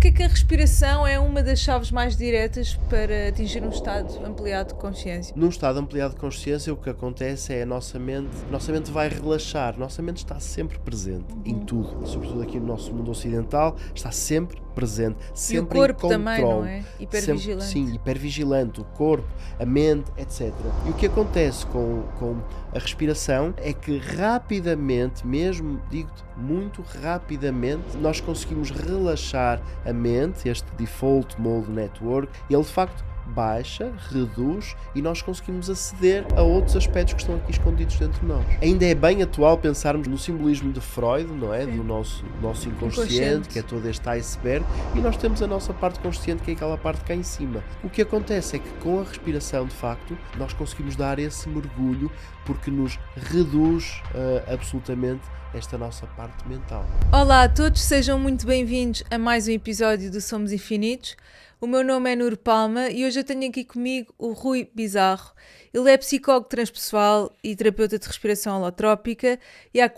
Porquê é que a respiração é uma das chaves mais diretas para atingir um estado ampliado de consciência? Num estado ampliado de consciência, o que acontece é a nossa mente vai relaxar, a nossa mente está sempre presente em tudo, sobretudo aqui no nosso mundo ocidental, está sempre presente, E o sempre em corpo também, não controle, é? sempre, Hipervigilante. sim, hipervigilante, o corpo, a mente, etc. E o que acontece com a respiração é que rapidamente, mesmo digo-te, muito rapidamente, nós conseguimos relaxar a mente, este Default Mode Network, e ele de facto baixa, reduz e nós conseguimos aceder a outros aspectos que estão aqui escondidos dentro de nós. Ainda é bem atual pensarmos no simbolismo de Freud, não é? Sim. Do nosso inconsciente, Inconsciente. que é todo este iceberg, e nós temos a nossa parte consciente, que é aquela parte cá em cima. O que acontece é que com a respiração, de facto, nós conseguimos dar esse mergulho porque nos reduz absolutamente esta nossa parte mental. Olá a todos, sejam muito bem-vindos a mais um episódio do Somos Infinitos. O meu nome é Nur Palma e hoje eu tenho aqui comigo o Rui Bizarro. Ele é psicólogo transpessoal e terapeuta de respiração holotrópica e há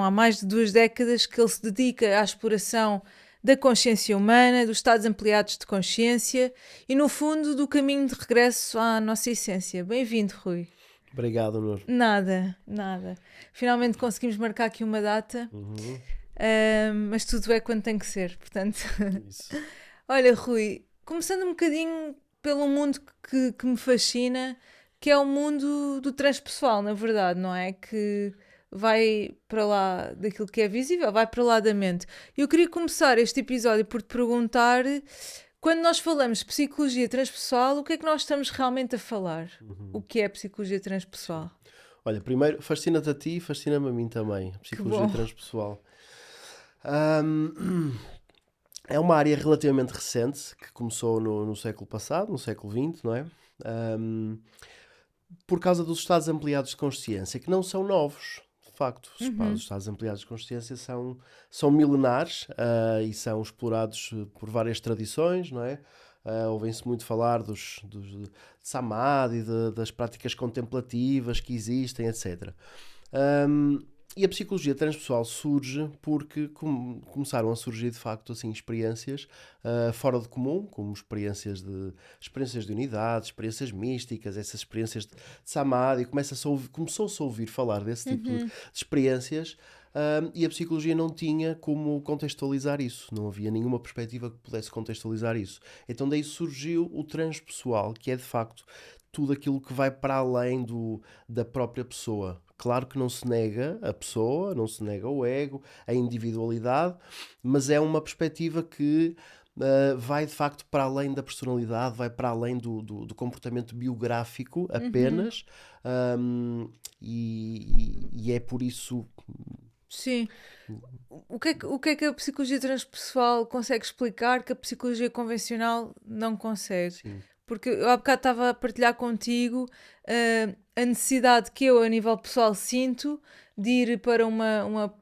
mais de 2 décadas que ele se dedica à exploração da consciência humana, dos estados ampliados de consciência e, no fundo, do caminho de regresso à nossa essência. Bem-vindo, Rui. Obrigado, Nur. Nada. Finalmente conseguimos marcar aqui uma data, mas tudo é quando tem que ser, portanto... Isso. Olha, Rui, começando um bocadinho pelo mundo que me fascina, que é o mundo do transpessoal, na verdade, não é? Que vai para lá daquilo que é visível, vai para lá da mente. Eu queria começar este episódio por te perguntar, quando nós falamos de psicologia transpessoal, o que é que nós estamos realmente a falar? O que é psicologia transpessoal? Olha, primeiro, fascina-te a ti e fascina-me a mim também, a psicologia bom. transpessoal. É uma área relativamente recente, que começou no século passado, no século XX, não é? Ahm, por causa dos estados ampliados de consciência, que não são novos, de facto. Os estados ampliados de consciência são milenares e são explorados por várias tradições, não é? Ouvem-se muito falar de Samadhi, das práticas contemplativas que existem, etc. E a psicologia transpessoal surge porque começaram a surgir de facto assim experiências fora do comum, como experiências de unidade, experiências místicas, essas experiências de samadhi, começou-se a ouvir falar desse tipo de experiências. E a psicologia não tinha como contextualizar isso, não havia nenhuma perspectiva que pudesse contextualizar isso. Então daí surgiu o transpessoal, que é de facto tudo aquilo que vai para além da própria pessoa. Claro que não se nega a pessoa, não se nega o ego, a individualidade, mas é uma perspectiva que vai de facto para além da personalidade, vai para além do comportamento biográfico apenas, e é por isso. Sim. O que é que a psicologia transpessoal consegue explicar que a psicologia convencional não consegue? Sim. Porque eu há bocado estava a partilhar contigo a necessidade que eu, a nível pessoal, sinto de ir para uma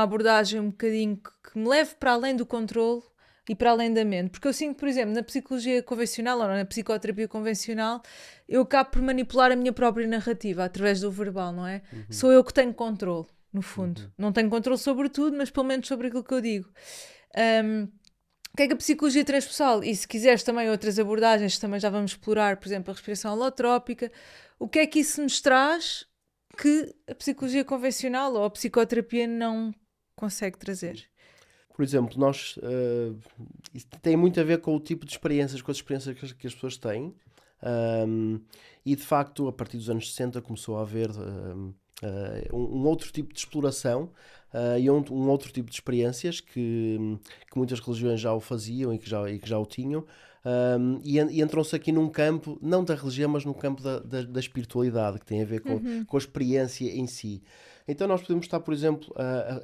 abordagem um bocadinho que me leve para além do controle e para além da mente. Porque eu sinto, por exemplo, na psicologia convencional ou na psicoterapia convencional, eu acabo por manipular a minha própria narrativa através do verbal, não é? Sou eu que tenho controle, no fundo. Não tenho controle sobre tudo, mas pelo menos sobre aquilo que eu digo. O que é que a psicologia transpessoal? E se quiseres também outras abordagens, também já vamos explorar, por exemplo, a respiração holotrópica. O que é que isso nos traz que a psicologia convencional ou a psicoterapia não consegue trazer? Por exemplo, isso tem muito a ver com o tipo de experiências, com as experiências que as pessoas têm. E de facto, a partir dos anos 60 começou a haver um outro tipo de exploração e um outro tipo de experiências que muitas religiões já o faziam e que já o tinham. E entram-se aqui num campo, não da religião, mas num campo da espiritualidade, que tem a ver com a experiência em si. Então nós podemos estar, por exemplo,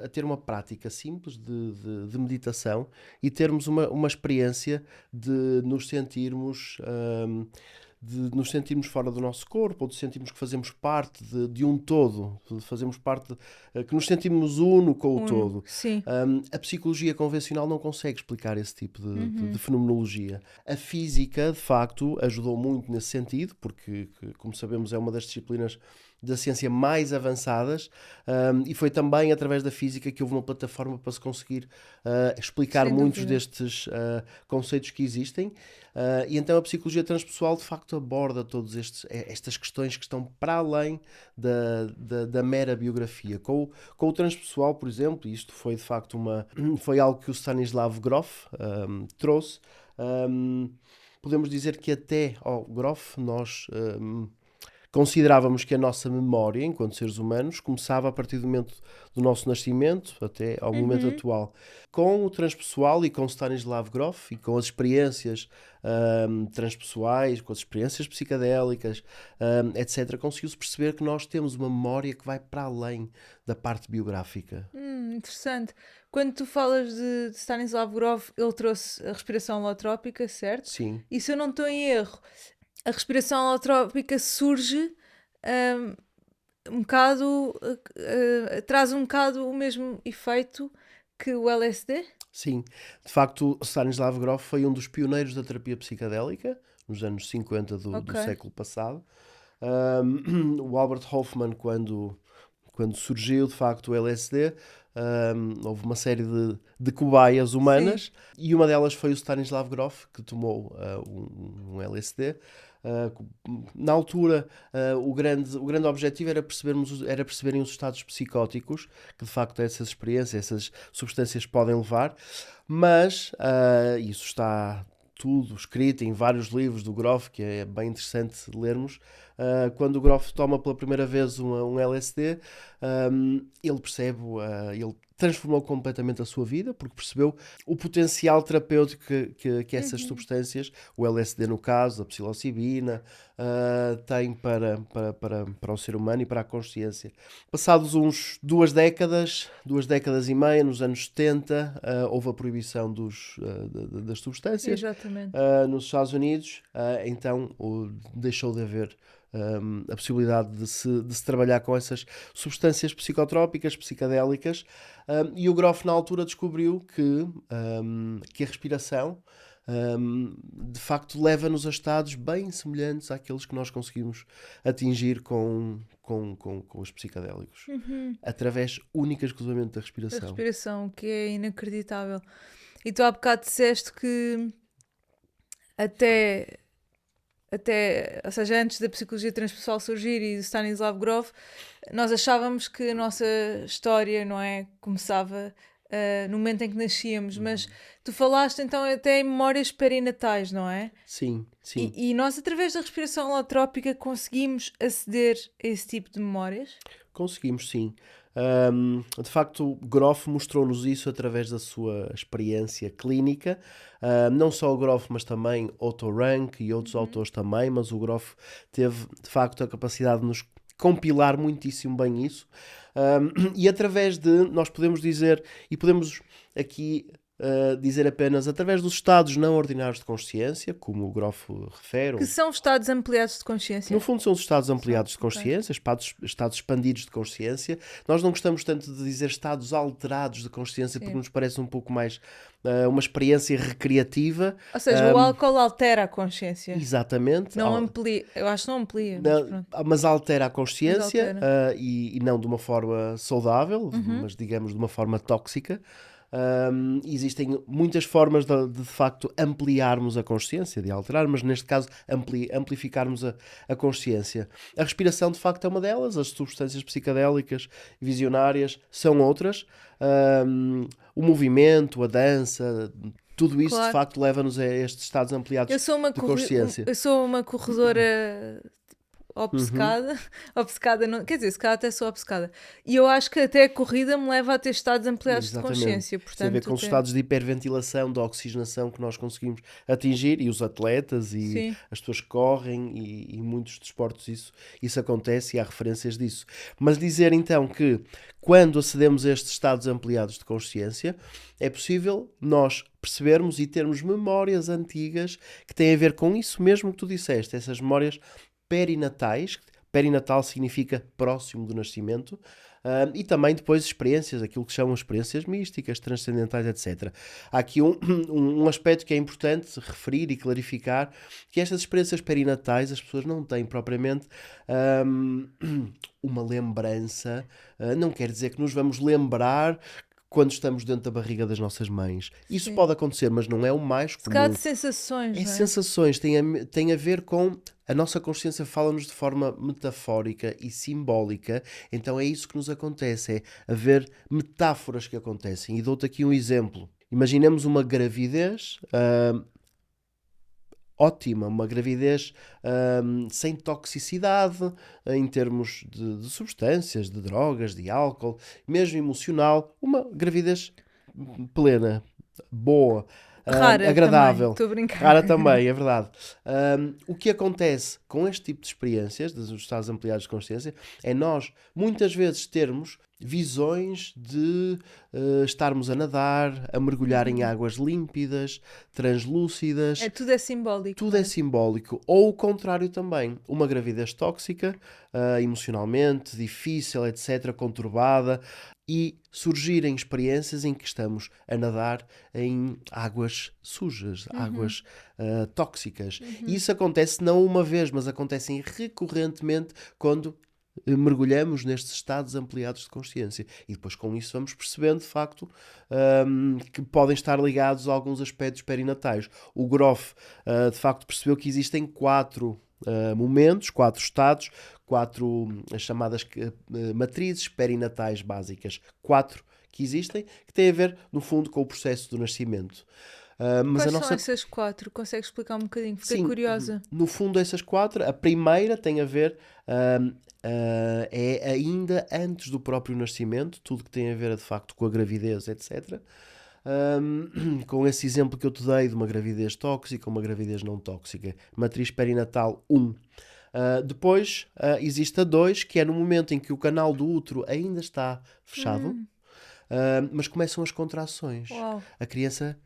a ter uma prática simples de meditação e termos uma experiência de nos sentirmos fora do nosso corpo, ou de sentirmos que fazemos parte de um todo, que nos sentimos uno com o todo. Sim. A psicologia convencional não consegue explicar esse tipo de fenomenologia. A física, de facto, ajudou muito nesse sentido, porque, como sabemos, é uma das disciplinas da ciência mais avançadas, e foi também através da física que houve uma plataforma para se conseguir explicar Sem muitos dúvida. destes conceitos que existem. E então a psicologia transpessoal de facto aborda todas estas questões que estão para além da mera biografia. Com o transpessoal, por exemplo, e isto foi de facto foi algo que o Stanislav Grof trouxe. Podemos dizer que até ao Grof nós considerávamos que a nossa memória, enquanto seres humanos, começava a partir do momento do nosso nascimento até ao momento Uhum. atual. Com o transpessoal e com o Stanislav Grof e com as experiências transpessoais, com as experiências psicadélicas, etc., conseguiu-se perceber que nós temos uma memória que vai para além da parte biográfica. Interessante. Quando tu falas de Stanislav Grof, ele trouxe a respiração holotrópica, certo? Sim, E se eu não estou em erro, a respiração holotrópica surge hum, um bocado, traz um bocado o mesmo efeito que o LSD? sim. De facto, Stanislav Grof foi um dos pioneiros da terapia psicadélica nos anos 50 Ok. do século passado. O Albert Hofmann, quando surgiu de facto o LSD, houve uma série de cobaias Sim. humanas e uma delas foi o Stanislav Grof, que tomou um LSD. Na altura, o grande objetivo era perceberem os estados psicóticos que de facto essas experiências, essas substâncias podem levar, mas isso está tudo escrito em vários livros do Grof, que é bem interessante lermos. Quando o Grof toma pela primeira vez um LSD, ele percebe, ele transformou completamente a sua vida, porque percebeu o potencial terapêutico que essas substâncias, o LSD no caso, a psilocibina, têm para o ser humano e para a consciência. Passados uns duas décadas e meia, nos anos 70, houve a proibição das substâncias Exatamente. nos Estados Unidos, então deixou de haver a possibilidade de se trabalhar com essas substâncias psicotrópicas, psicadélicas, e o Grof na altura descobriu que a respiração de facto leva-nos a estados bem semelhantes àqueles que nós conseguimos atingir com os psicadélicos, através única e exclusivamente da A respiração. respiração, que é inacreditável. E tu há bocado disseste que até, ou seja, antes da psicologia transpessoal surgir e do Stanislav Grof, nós achávamos que a nossa história, não é, começava no momento em que nascíamos, mas tu falaste então até em memórias perinatais, não é? Sim, sim. E nós, através da respiração holotrópica, conseguimos aceder a esse tipo de memórias? Conseguimos, sim. De facto, Grof mostrou-nos isso através da sua experiência clínica. Não só o Grof, mas também Otto Rank e outros autores também, mas o Grof teve, de facto, a capacidade de nos compilar muitíssimo bem isso. E através nós podemos dizer, e podemos aqui dizer apenas através dos estados não ordinários de consciência, como o Grof refere. Que são estados ampliados de consciência? No fundo, são os estados ampliados de Ok. consciência, estados expandidos de consciência. Nós não gostamos tanto de dizer estados alterados de consciência, porque Sim. nos parece um pouco mais uma experiência recreativa. Ou seja, o álcool altera a consciência. Exatamente. Não amplia. Eu acho que não amplia, mas pronto. Mas altera a consciência, Mas altera. e não de uma forma saudável, mas digamos de uma forma tóxica. Existem muitas formas de facto ampliarmos a consciência, de alterar, mas neste caso amplificarmos a consciência. A respiração de facto é uma delas, as substâncias psicadélicas visionárias são outras. O movimento, a dança, tudo isso Claro. de facto leva-nos a estes estados ampliados Eu sou uma, de consciência. eu sou uma corredora obcecada. Obcecada, não, quer dizer, se calhar até sou obcecada. E eu acho que até a corrida me leva a ter estados ampliados de consciência. Tem a ver Portanto, com os estados de hiperventilação, de oxigenação que nós conseguimos atingir, e os atletas e Sim. as pessoas que correm e muitos desportos isso acontece, e há referências disso. Mas dizer então que quando acedemos a estes estados ampliados de consciência, é possível nós percebermos e termos memórias antigas que têm a ver com isso mesmo que tu disseste, essas memórias perinatais. Perinatal significa próximo do nascimento. E também depois experiências, aquilo que chamam experiências místicas, transcendentais, etc. Há aqui um aspecto que é importante referir e clarificar, que estas experiências perinatais as pessoas não têm propriamente hum, uma lembrança, não quer dizer que nos vamos lembrar quando estamos dentro da barriga das nossas mães. Isso Sim. pode acontecer, mas não é o mais Se calhar comum. de sensações, É não é? sensações, tem a ver com. A nossa consciência fala-nos de forma metafórica e simbólica, então é isso que nos acontece, é haver metáforas que acontecem. E dou-te aqui um exemplo. Imaginemos uma gravidez ótima, uma gravidez sem toxicidade em termos de substâncias, de drogas, de álcool, mesmo emocional, uma gravidez plena, boa, Rara também, agradável, estou a brincar. rara também, é verdade. O que acontece com este tipo de experiências, dos estados ampliados de consciência, é nós muitas vezes termos visões de estarmos a nadar, a mergulhar em águas límpidas, translúcidas. Tudo é simbólico, Tudo não é é? simbólico, ou o contrário também. Uma gravidez tóxica, emocionalmente, difícil, etc., conturbada, e surgirem experiências em que estamos a nadar em águas sujas, águas tóxicas. E isso acontece não uma vez, mas acontece recorrentemente quando mergulhamos nestes estados ampliados de consciência. E depois com isso vamos percebendo, de facto, que podem estar ligados a alguns aspectos perinatais. O Groff, de facto, percebeu que existem 4 momentos, 4 estados, 4 as chamadas matrizes perinatais básicas. 4 que existem, que têm a ver, no fundo, com o processo do nascimento. Mas a Quais são nossa. essas 4? Consegues explicar um bocadinho? Fiquei Sim, curiosa. no fundo, essas 4, a primeira tem a ver, é ainda antes do próprio nascimento, tudo que tem a ver, de facto, com a gravidez, etc. Com esse exemplo que eu te dei de uma gravidez tóxica, uma gravidez não tóxica. Matriz perinatal 1. Depois existe a 2, que é no momento em que o canal do útero ainda está fechado, mas começam as contrações. Uau. A criança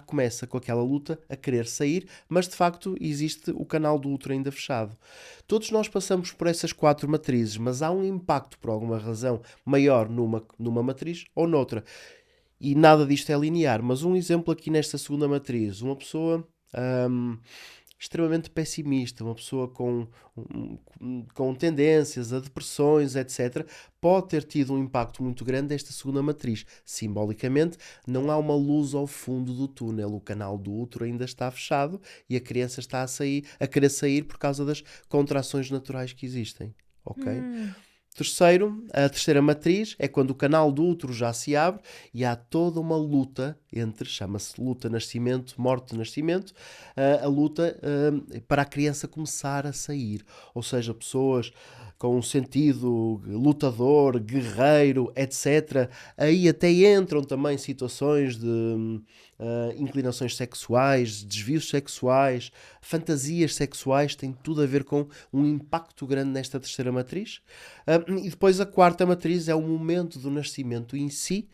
começa com aquela luta a querer sair, mas de facto existe o canal do útero ainda fechado. Todos nós passamos por essas 4 matrizes, mas há um impacto, por alguma razão, maior numa matriz ou noutra. E nada disto é linear, mas um exemplo aqui nesta segunda matriz, uma pessoa extremamente pessimista, uma pessoa com tendências a depressões, etc., pode ter tido um impacto muito grande desta segunda matriz. Simbolicamente, não há uma luz ao fundo do túnel, o canal do útero ainda está fechado e a criança está a querer sair por causa das contrações naturais que existem. Ok? Terceiro, a terceira matriz é quando o canal do útero já se abre e há toda uma luta entre, chama-se luta nascimento, morte nascimento, a luta para a criança começar a sair. Ou seja, pessoas com um sentido lutador, guerreiro, etc. Aí até entram também situações de inclinações sexuais, desvios sexuais, fantasias sexuais, tem tudo a ver com um impacto grande nesta terceira matriz. E depois a quarta matriz é o momento do nascimento em si.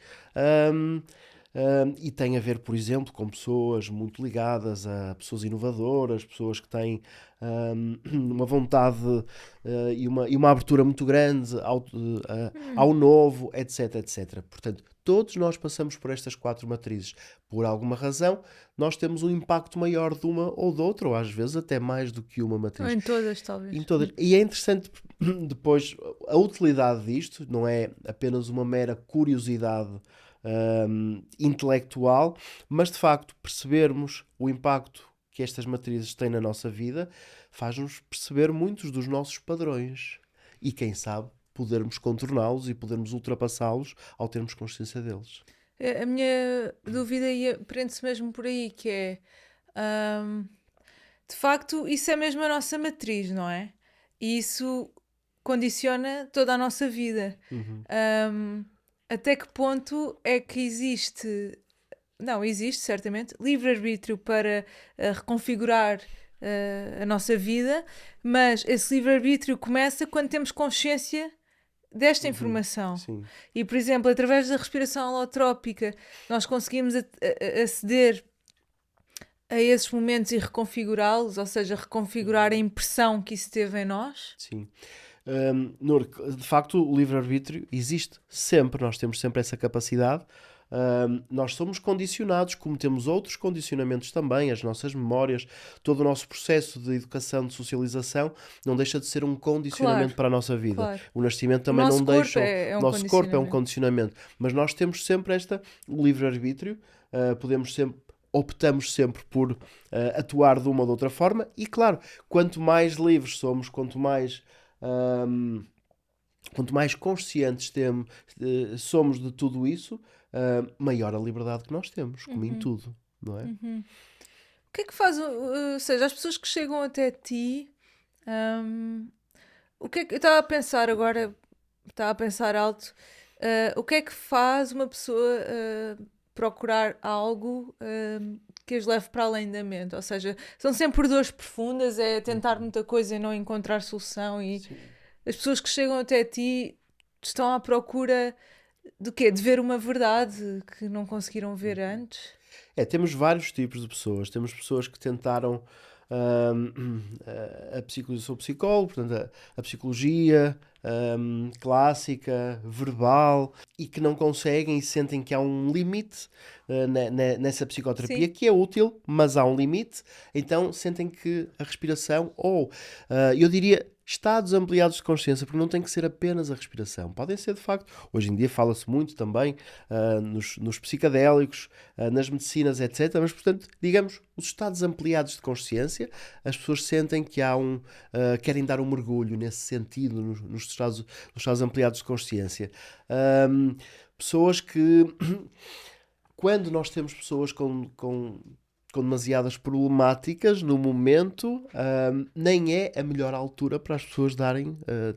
E tem a ver, por exemplo, com pessoas muito ligadas a pessoas inovadoras, pessoas que têm uma vontade e uma abertura muito grande ao novo, etc, etc. Portanto, todos nós passamos por estas 4 matrizes. Por alguma razão, nós temos um impacto maior de uma ou de outra, ou às vezes até mais do que uma Ou matriz. em todas, talvez. Em todas. E é interessante depois a utilidade disto, não é apenas uma mera curiosidade intelectual, mas de facto percebermos o impacto que estas matrizes têm na nossa vida faz-nos perceber muitos dos nossos padrões e quem sabe podermos contorná-los e podermos ultrapassá-los ao termos consciência deles. A minha dúvida prende-se mesmo por aí, que é... de facto, isso é mesmo a nossa matriz, não é? E isso condiciona toda a nossa vida. Até que ponto é que existe... Não, existe certamente livre-arbítrio para reconfigurar a nossa vida, mas esse livre-arbítrio começa quando temos consciência desta informação. Sim. E, por exemplo, através da respiração holotrópica, nós conseguimos aceder a esses momentos e reconfigurá-los, ou seja, reconfigurar a impressão que isso teve em nós. Sim. De facto, o livre-arbítrio existe sempre, nós temos sempre essa capacidade. Nós somos condicionados, como temos outros condicionamentos também, as nossas memórias, todo o nosso processo de educação, de socialização, não deixa de ser um condicionamento Claro, para a nossa vida. claro. O nascimento O também nosso não corpo deixa. é O um nosso corpo é um condicionamento. condicionamento, mas nós temos sempre o livre-arbítrio, podemos sempre. Optamos sempre por atuar de uma ou de outra forma, e claro, quanto mais livres somos, quanto mais conscientes somos de tudo isso, maior a liberdade que nós temos, como em tudo, não é? O que é que faz, ou seja, as pessoas que chegam até ti, hum, o que é que eu estava a pensar agora, estava a pensar alto, o que é que faz uma pessoa procurar algo que as leve para além da mente? Ou seja, são sempre dores profundas, é tentar muita coisa e não encontrar solução, e Sim. as pessoas que chegam até ti estão à procura do quê? De ver uma verdade que não conseguiram ver antes? Temos vários tipos de pessoas. Temos pessoas que tentaram a psicologia, eu sou psicólogo, portanto, a psicologia clássica, verbal, e que não conseguem e sentem que há um limite nessa psicoterapia Sim. que é útil, mas há um limite, então sentem que a respiração, ou eu diria, estados ampliados de consciência, porque não tem que ser apenas a respiração. Podem ser, de facto, hoje em dia fala-se muito também nos psicadélicos, nas medicinas, etc. Mas, portanto, digamos, os estados ampliados de consciência, as pessoas sentem que querem dar um mergulho nesse sentido, nos estados ampliados de consciência. Pessoas que, quando nós temos pessoas com demasiadas problemáticas no momento, nem é a melhor altura para as pessoas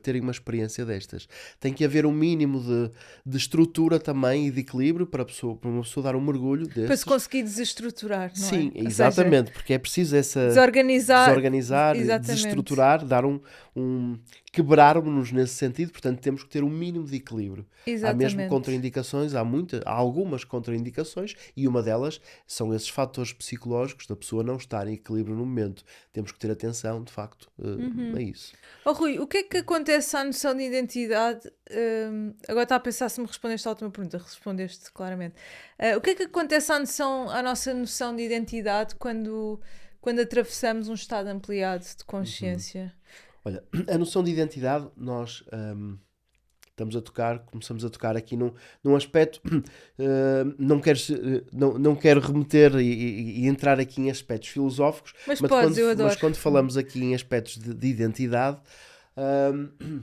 terem uma experiência destas. Tem que haver um mínimo de estrutura também e de equilíbrio para uma pessoa dar um mergulho Para se destes. conseguir desestruturar, não é? Sim, Ou seja, exatamente, porque é preciso desorganizar. desorganizar, Exatamente. desestruturar, quebrar-nos nesse sentido, portanto temos que ter um mínimo de equilíbrio. Há mesmo Exatamente. contraindicações, há algumas contraindicações, e uma delas são esses fatores psicológicos da pessoa não estar em equilíbrio no momento. Temos que ter atenção, de facto, a isso. Oh, Rui, o que é que acontece à noção de identidade? Agora está a pensar se me respondeste à última pergunta. Respondeste claramente. O que é que acontece à nossa noção de identidade quando atravessamos um estado ampliado de consciência? Olha, a noção de identidade, nós começamos a tocar aqui num aspecto, não quero remeter e entrar aqui em aspectos filosóficos, Mas mas podes, eu mas adoro. quando falamos aqui em aspectos de identidade, hum,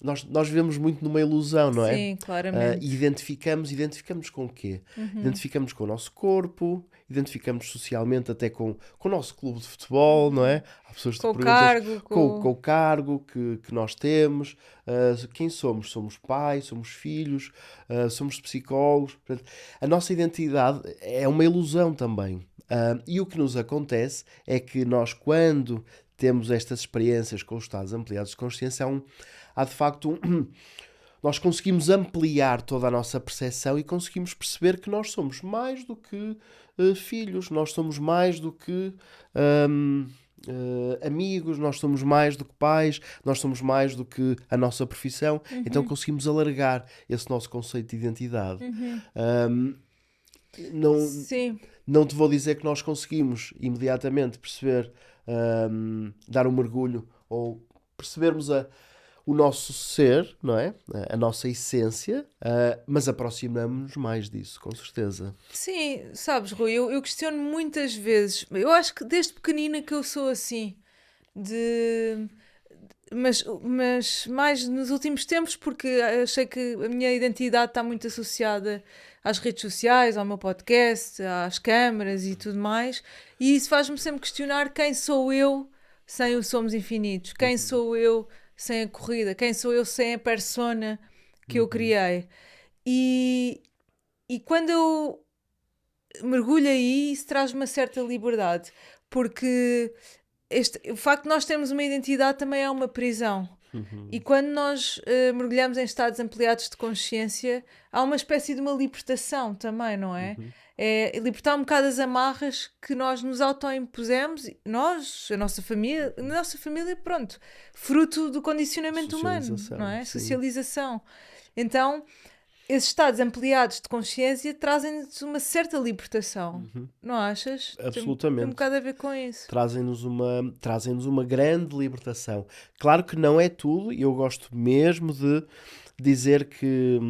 nós vivemos muito numa ilusão, não é? Sim, E claramente. identificamos com o quê? Identificamos com o nosso corpo, identificamos socialmente até com o nosso clube de futebol, não é? Há pessoas que te Com o perguntas cargo, com o cargo que nós temos, quem somos? Somos pais, somos filhos, somos psicólogos. Portanto, a nossa identidade é uma ilusão também. E o que nos acontece é que nós, quando temos estas experiências com os estados ampliados de consciência, há de facto nós conseguimos ampliar toda a nossa percepção e conseguimos perceber que nós somos mais do que filhos, nós somos mais do que amigos, nós somos mais do que pais, nós somos mais do que a nossa profissão. Então conseguimos alargar esse nosso conceito de identidade. Um, não, sim. não te vou dizer que nós conseguimos imediatamente perceber, dar um mergulho ou percebermos o nosso ser, não é? A nossa essência, mas aproximamos-nos mais disso, com certeza. Sim, sabes, Rui, eu questiono muitas vezes. Eu acho que desde pequenina que eu sou assim, de mas mais nos últimos tempos, porque achei que a minha identidade está muito associada às redes sociais, ao meu podcast, às câmaras e tudo mais, e isso faz-me sempre questionar quem sou eu sem o Somos Infinitos, quem sou eu sem a corrida, quem sou eu sem a persona que eu Uhum. criei. E, e quando eu mergulho aí, isso traz uma certa liberdade, porque o facto de nós termos uma identidade também é uma prisão. E quando nós mergulhamos em estados ampliados de consciência, há uma espécie de uma libertação também, não é? É libertar um bocado as amarras que nós nos autoimpusemos, nós, a nossa família, pronto, fruto do condicionamento humano, não é? Sim. Socialização. Então, esses estados ampliados de consciência trazem-nos uma certa libertação, não achas? Absolutamente. Tem um bocado a ver com isso. Trazem-nos uma grande libertação. Claro que não é tudo, e eu gosto mesmo de dizer que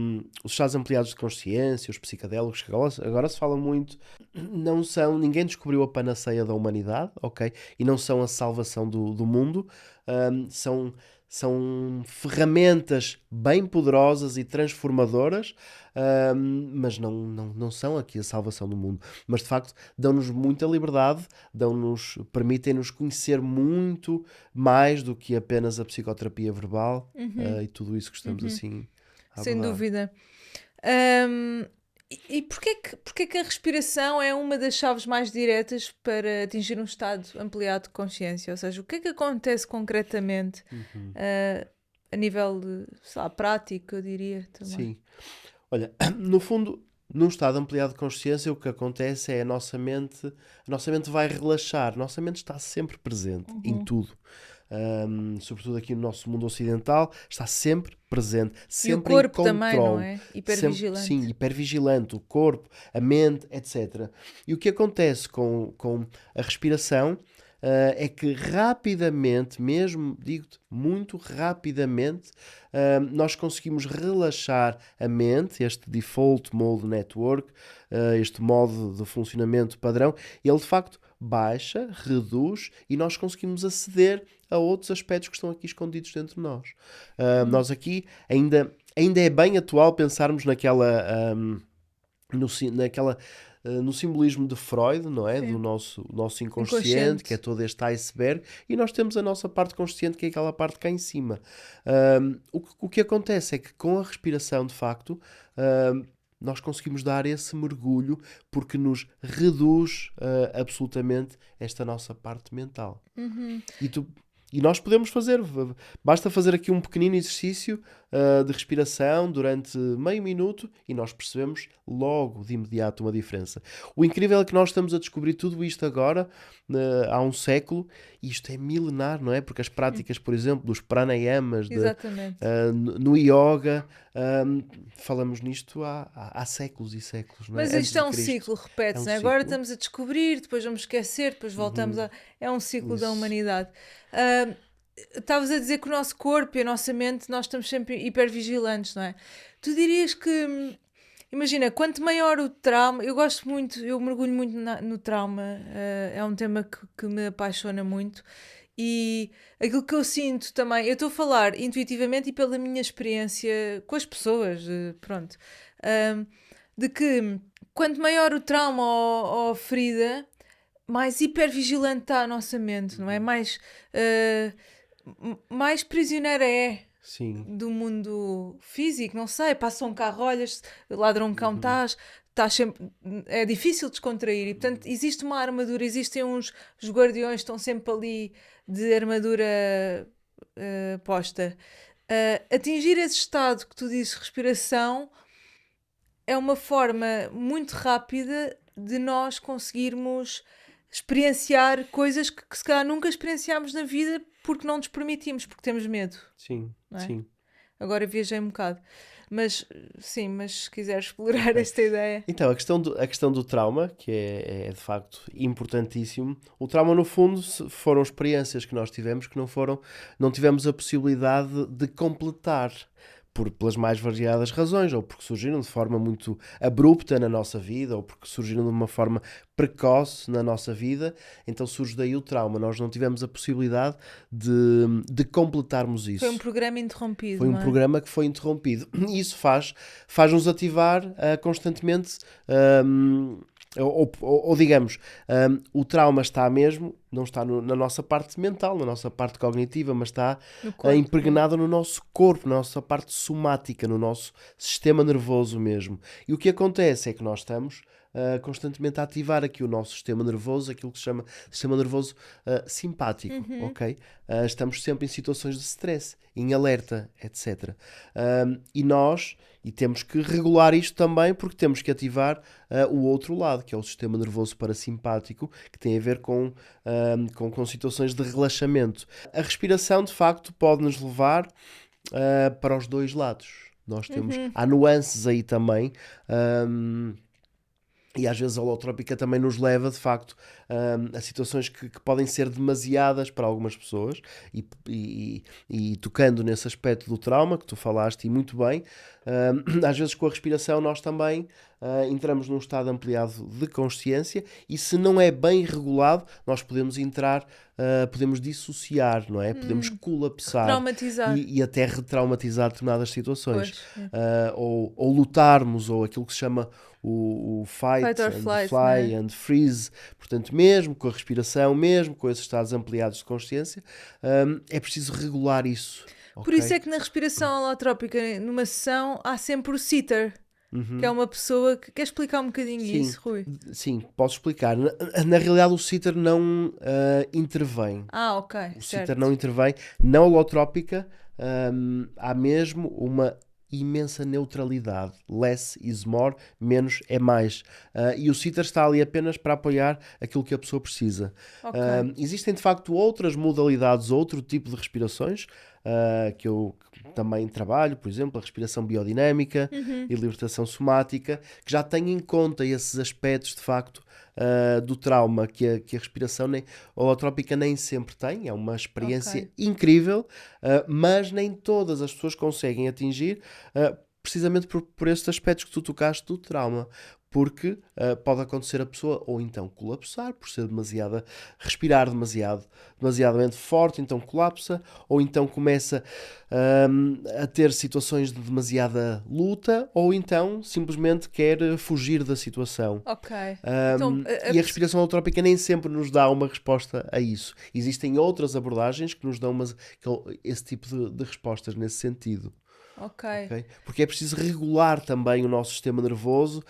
os estados ampliados de consciência, os psicadélicos, que agora se fala muito, não são, ninguém descobriu a panaceia da humanidade, ok? E não são a salvação do mundo, são ferramentas bem poderosas e transformadoras, mas não são aqui a salvação do mundo. Mas de facto dão-nos muita liberdade, permitem-nos conhecer muito mais do que apenas a psicoterapia verbal e tudo isso que estamos assim a Sem abordar. dúvida. E porquê que a respiração é uma das chaves mais diretas para atingir um estado ampliado de consciência? Ou seja, o que é que acontece concretamente a nível de, sei lá, prático, eu diria também? Sim. Olha, no fundo, num estado ampliado de consciência, o que acontece é a nossa mente vai relaxar, a nossa mente está sempre presente em tudo. Sobretudo aqui no nosso mundo ocidental, está sempre presente, sempre e o corpo em controle. também, não é? Hipervigilante. Sim, hipervigilante, o corpo, a mente, etc. E o que acontece com a respiração é que rapidamente, mesmo, digo-te, muito rapidamente, nós conseguimos relaxar a mente, este default mode network, este modo de funcionamento padrão, ele de facto baixa, reduz e nós conseguimos aceder a outros aspectos que estão aqui escondidos dentro de nós. Nós aqui ainda é bem atual pensarmos no simbolismo de Freud, não é? Sim. Do nosso inconsciente, que é todo este iceberg, e nós temos a nossa parte consciente, que é aquela parte cá em cima. O que acontece é que com a respiração, de facto, nós conseguimos dar esse mergulho porque nos reduz absolutamente esta nossa parte mental. E nós podemos fazer, basta fazer aqui um pequenino exercício de respiração durante meio minuto e nós percebemos logo de imediato uma diferença. O incrível é que nós estamos a descobrir tudo isto agora, há um século, e isto é milenar, não é? Porque as práticas, por exemplo, dos pranayamas, no yoga, falamos nisto há séculos e séculos. Não é? Mas isto é um ciclo, repete-se. Não é? Agora estamos a descobrir, depois vamos esquecer, depois voltamos a... É um ciclo da humanidade. Estavas a dizer que o nosso corpo e a nossa mente, nós estamos sempre hipervigilantes, não é? Tu dirias que, imagina, quanto maior o trauma, eu mergulho muito no trauma, é um tema que me apaixona muito, e aquilo que eu sinto também, eu estou a falar intuitivamente e pela minha experiência com as pessoas, pronto, de que quanto maior o trauma ou a ferida, mais hipervigilante está a nossa mente, não é? Mais prisioneira é. Sim. Do mundo físico, não sei, passa um carro, olhas, ladra um cão, estás sempre, é difícil descontrair e portanto existe uma armadura, existem os guardiões, estão sempre ali de armadura posta. Atingir esse estado que tu dizes, respiração, é uma forma muito rápida de nós conseguirmos experienciar coisas que se calhar nunca experienciámos na vida porque não nos permitimos, porque temos medo. Sim, não é? sim. Agora viajei um bocado. Mas sim, mas se quiseres explorar esta ideia. Então, a questão do trauma, que é de facto importantíssimo. O trauma, no fundo, foram experiências que nós tivemos que não tivemos a possibilidade de completar. Pelas mais variadas razões, ou porque surgiram de forma muito abrupta na nossa vida, ou porque surgiram de uma forma precoce na nossa vida, então surge daí o trauma. Nós não tivemos a possibilidade de completarmos isso. Foi um programa interrompido. Foi um programa que foi interrompido. E isso faz-nos ativar constantemente... Ou digamos, o trauma está mesmo, não está na nossa parte mental, na nossa parte cognitiva, mas está impregnado no nosso corpo, na nossa parte somática, no nosso sistema nervoso mesmo. E o que acontece é que nós estamos constantemente a ativar aqui o nosso sistema nervoso, aquilo que se chama sistema nervoso simpático, ok? Estamos sempre em situações de stress, em alerta, etc. E temos que regular isto também, porque temos que ativar o outro lado, que é o sistema nervoso parasimpático, que tem a ver com situações de relaxamento. A respiração, de facto, pode nos levar para os dois lados. Há nuances aí também. E às vezes a holotrópica também nos leva, de facto, a situações que podem ser demasiadas para algumas pessoas. E tocando nesse aspecto do trauma que tu falaste, e muito bem, às vezes com a respiração nós também entramos num estado ampliado de consciência, e se não é bem regulado, nós podemos entrar, podemos dissociar, não é? Podemos colapsar Traumatizar. e até retraumatizar determinadas situações. Pois, Ou lutarmos, ou aquilo que se chama o fight Fight or and flight, fly né? and freeze. Portanto, mesmo com a respiração, mesmo com esses estados ampliados de consciência, é preciso regular isso. Por isso é que na respiração holotrópica, numa sessão, há sempre o sitter, que é uma pessoa que quer explicar um bocadinho isso, Rui. Sim, posso explicar. Na realidade, o sitter não intervém. Ok, O certo. sitter não intervém. Na holotrópica, há mesmo uma imensa neutralidade. Less is more, menos é mais. E o sitter está ali apenas para apoiar aquilo que a pessoa precisa. Ok. Existem, de facto, outras modalidades, outro tipo de respirações que eu também trabalho, por exemplo, a respiração biodinâmica e libertação somática, que já têm em conta esses aspectos, de facto, do trauma que a respiração holotrópica nem sempre tem. É uma experiência incrível, mas nem todas as pessoas conseguem atingir, precisamente por esses aspectos que tu tocaste do trauma. Porque pode acontecer a pessoa ou então colapsar por ser respirar demasiadamente forte, então colapsa, ou então começa a ter situações de demasiada luta, ou então simplesmente quer fugir da situação. Ok. Então, e a respiração holotrópica nem sempre nos dá uma resposta a isso. Existem outras abordagens que nos dão esse tipo de respostas nesse sentido. Ok. Porque é preciso regular também o nosso sistema nervoso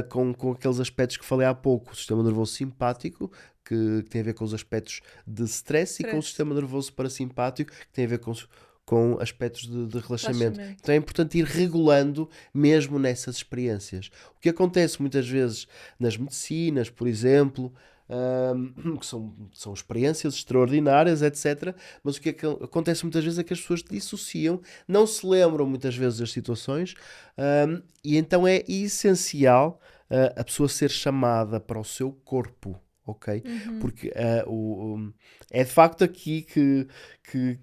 com aqueles aspectos que falei há pouco. O sistema nervoso simpático, que tem a ver com os aspectos de stress, e com o sistema nervoso parasimpático, que tem a ver com aspectos de relaxamento. Então é importante ir regulando mesmo nessas experiências. O que acontece muitas vezes nas medicinas, por exemplo, que são experiências extraordinárias, etc. Mas o que acontece muitas vezes é que as pessoas dissociam, não se lembram muitas vezes das situações, e então é essencial a pessoa ser chamada para o seu corpo. Ok? Porque é de facto aqui que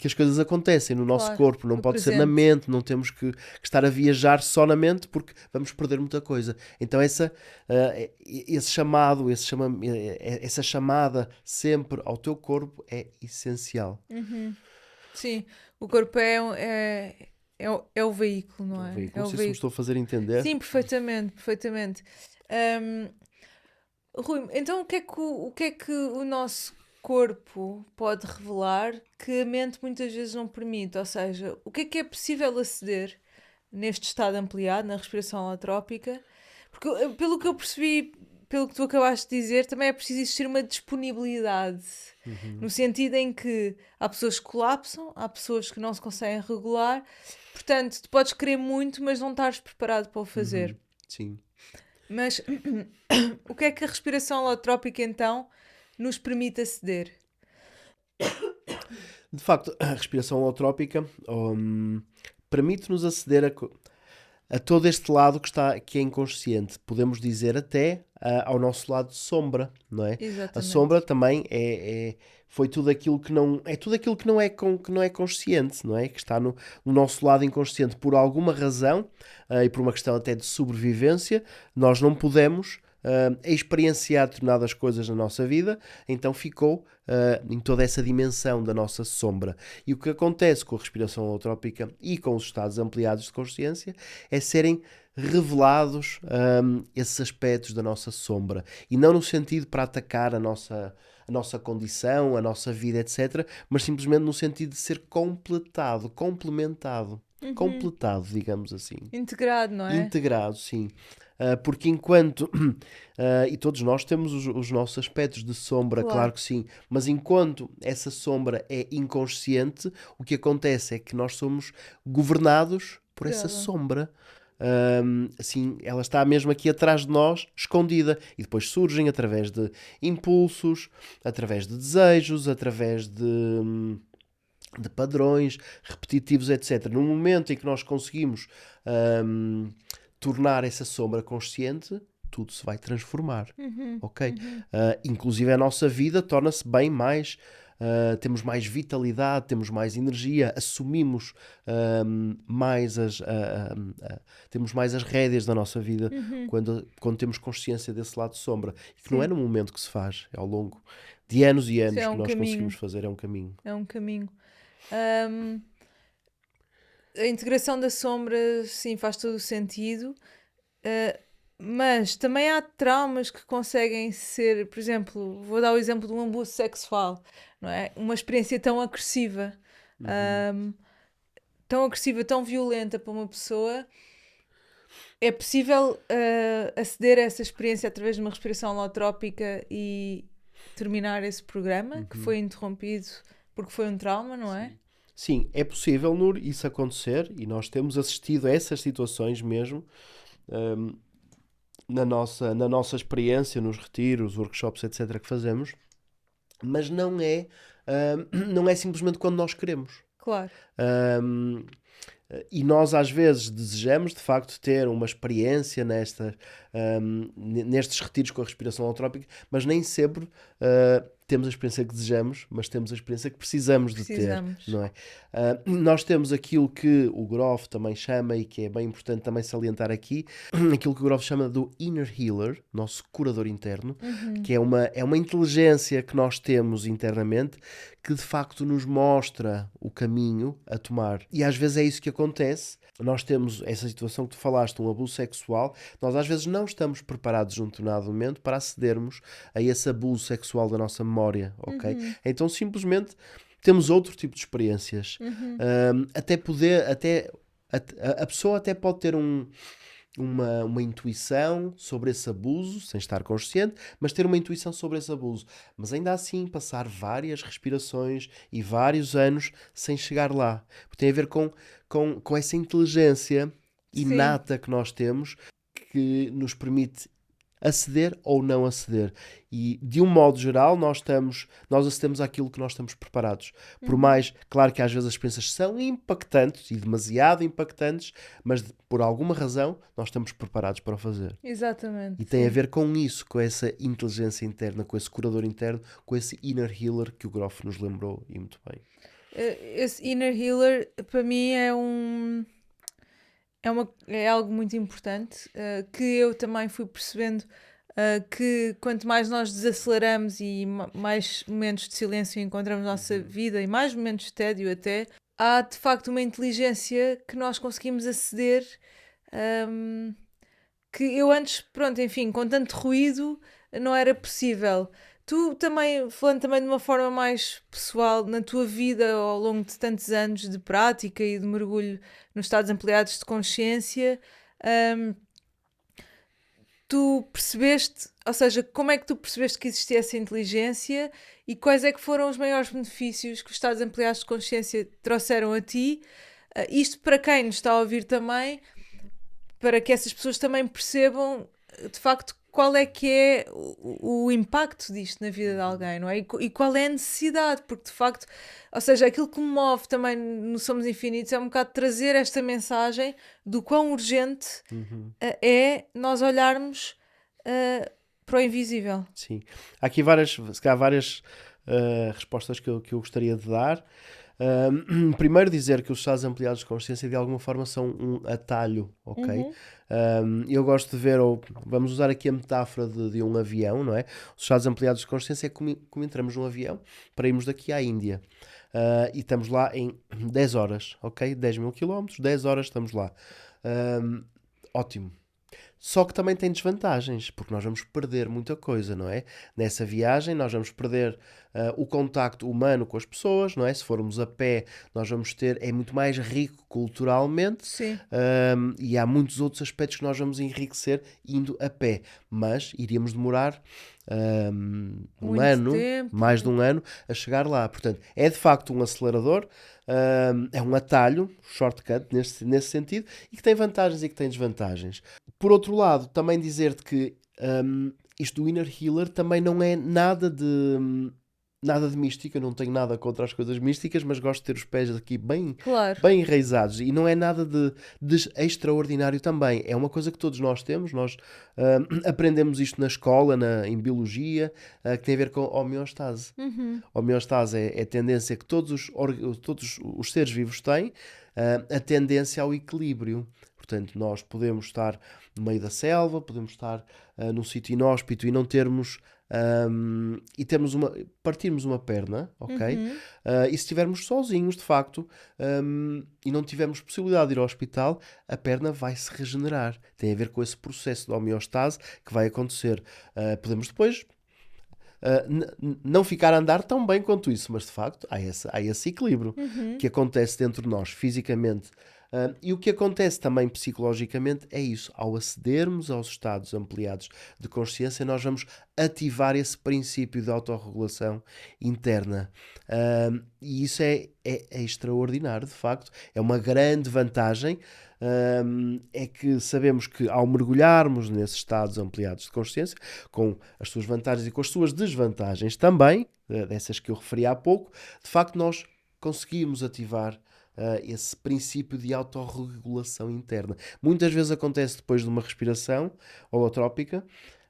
as coisas acontecem no nosso corpo, não pode ser na mente, não temos que estar a viajar só na mente, porque vamos perder muita coisa. Então essa chamada sempre ao teu corpo é essencial. Sim, o corpo é o veículo, não é? Não sei se me estou a fazer entender. Sim, perfeitamente. Rui, então o que é que o nosso corpo pode revelar que a mente muitas vezes não permite? Ou seja, o que é possível aceder neste estado ampliado, na respiração holotrópica? Porque pelo que eu percebi, pelo que tu acabaste de dizer, também é preciso existir uma disponibilidade, no sentido em que há pessoas que colapsam, há pessoas que não se conseguem regular, portanto, tu podes querer muito, mas não estás preparado para o fazer. Sim. Mas o que é que a respiração holotrópica então nos permite aceder? De facto, a respiração holotrópica permite-nos aceder a todo este lado que é inconsciente. Podemos dizer até ao nosso lado de sombra, não é? Exatamente. A sombra também foi tudo aquilo que não é consciente, não é? Que está no nosso lado inconsciente por alguma razão, e por uma questão até de sobrevivência. Nós não podemos experienciar determinadas coisas na nossa vida, então ficou em toda essa dimensão da nossa sombra. E o que acontece com a respiração holotrópica e com os estados ampliados de consciência é serem revelados esses aspectos da nossa sombra, e não no sentido para atacar a nossa condição, a nossa vida, etc., mas simplesmente no sentido de ser complementado, digamos assim. Integrado, não é? Integrado, sim. Porque enquanto, e todos nós temos os nossos aspectos de sombra, Claro. claro que sim, mas enquanto essa sombra é inconsciente, o que acontece é que nós somos governados por essa Ela. sombra. Assim, ela está mesmo aqui atrás de nós, escondida, e depois surgem através de impulsos, através de desejos, através de padrões repetitivos, etc. No momento em que nós conseguimos tornar essa sombra consciente, tudo se vai transformar, ok? Inclusive a nossa vida torna-se bem mais... temos mais vitalidade, temos mais energia, assumimos mais temos mais as rédeas da nossa vida quando temos consciência desse lado de sombra. E que não é Sim. no momento que se faz, é ao longo de anos e Isso anos é que um nós conseguimos caminho. fazer, é um caminho. É um caminho. Ahm, a integração da sombra, sim, faz todo o sentido. Ah, mas também há traumas que conseguem ser, por exemplo, vou dar o exemplo de um abuso sexual, não é? Uma experiência tão agressiva, tão violenta para uma pessoa. É possível aceder a essa experiência através de uma respiração holotrópica e terminar esse programa que foi interrompido porque foi um trauma, não é? Sim, é possível, Nur, isso acontecer, e nós temos assistido a essas situações mesmo na nossa experiência, nos retiros, workshops, etc., que fazemos, mas não é simplesmente quando nós queremos. Claro. E nós às vezes desejamos de facto ter uma experiência nestes retiros com a respiração holotrópica, mas nem sempre temos a experiência que desejamos, mas temos a experiência que precisamos de ter, não é? Nós temos aquilo que o Grof também chama, e que é bem importante também salientar aqui, aquilo que o Grof chama do Inner Healer, nosso curador interno, que é uma inteligência que nós temos internamente, que de facto nos mostra o caminho a tomar. E às vezes é isso que acontece. Nós temos essa situação que tu falaste, um abuso sexual. Nós às vezes não estamos preparados num determinado momento para acedermos a esse abuso sexual da nossa memória, ok? Então simplesmente temos outro tipo de experiências. A pessoa até pode ter uma intuição sobre esse abuso, sem estar consciente, mas ter uma intuição sobre esse abuso. Mas ainda assim passar várias respirações e vários anos sem chegar lá. Tem a ver com essa inteligência inata que nós temos, que nos permite aceder ou não aceder. E, de um modo geral, nós acedemos àquilo que nós estamos preparados. Por mais, claro que às vezes as experiências são impactantes e demasiado impactantes, mas por alguma razão nós estamos preparados para o fazer. Exatamente. E tem a ver com isso, com essa inteligência interna, com esse curador interno, com esse inner healer que o Grof nos lembrou, e muito bem. Esse inner healer, para mim, é algo muito importante, que eu também fui percebendo que quanto mais nós desaceleramos e mais momentos de silêncio encontramos na nossa vida e mais momentos de tédio até, há de facto uma inteligência que nós conseguimos aceder, que eu antes, pronto, enfim, com tanto ruído não era possível. Tu também, falando também de uma forma mais pessoal, na tua vida ao longo de tantos anos de prática e de mergulho nos estados ampliados de consciência, tu percebeste, ou seja, como é que tu percebeste que existia essa inteligência e quais é que foram os maiores benefícios que os estados ampliados de consciência trouxeram a ti? Isto para quem nos está a ouvir também, para que essas pessoas também percebam de facto qual é que é o impacto disto na vida de alguém, não é? E qual é a necessidade, porque de facto, ou seja, aquilo que me move também no Somos Infinitos é um bocado trazer esta mensagem do quão urgente é nós olharmos para o invisível. Sim. Há aqui várias respostas que eu gostaria de dar. Primeiro dizer que os estados ampliados de consciência de alguma forma são um atalho, ok? Eu gosto de ver, ou vamos usar aqui a metáfora de um avião, não é? Os estados ampliados de consciência é como entramos num avião para irmos daqui à Índia. E estamos lá em 10 horas, ok? 10 mil quilómetros, 10 horas estamos lá. Ótimo. Só que também tem desvantagens, porque nós vamos perder muita coisa, não é? Nessa viagem nós vamos perder o contacto humano com as pessoas, não é? Se formos a pé, nós vamos ter, é muito mais rico culturalmente, Sim. e há muitos outros aspectos que nós vamos enriquecer indo a pé, mas iríamos demorar um Muito ano, tempo. mais de um ano, a chegar lá. Portanto, é de facto um acelerador, é um atalho, shortcut nesse sentido, e que tem vantagens e que tem desvantagens. Por outro lado, também dizer-te que isto do Inner Healer também não é nada de mística, eu não tenho nada contra as coisas místicas, mas gosto de ter os pés aqui bem, Claro. bem enraizados, e não é nada de extraordinário também, é uma coisa que todos nós temos, nós aprendemos isto na escola, em biologia, que tem a ver com homeostase. Uhum. Homeostase é a tendência que todos os seres vivos têm, a tendência ao equilíbrio. Portanto, nós podemos estar no meio da selva, podemos estar num sítio inóspito e não termos e partirmos uma perna, ok? Uhum. E se estivermos sozinhos, de facto, e não tivermos possibilidade de ir ao hospital, a perna vai se regenerar. Tem a ver com esse processo de homeostase que vai acontecer. Podemos depois não ficar a andar tão bem quanto isso, mas de facto há esse equilíbrio Uhum. que acontece dentro de nós fisicamente. E o que acontece também psicologicamente é isso. Ao acedermos aos estados ampliados de consciência, nós vamos ativar esse princípio de autorregulação interna. E isso é extraordinário, de facto. É uma grande vantagem. É que sabemos que ao mergulharmos nesses estados ampliados de consciência, com as suas vantagens e com as suas desvantagens também, dessas que eu referi há pouco, de facto nós conseguimos ativar esse princípio de autorregulação interna. Muitas vezes acontece depois de uma respiração holotrópica,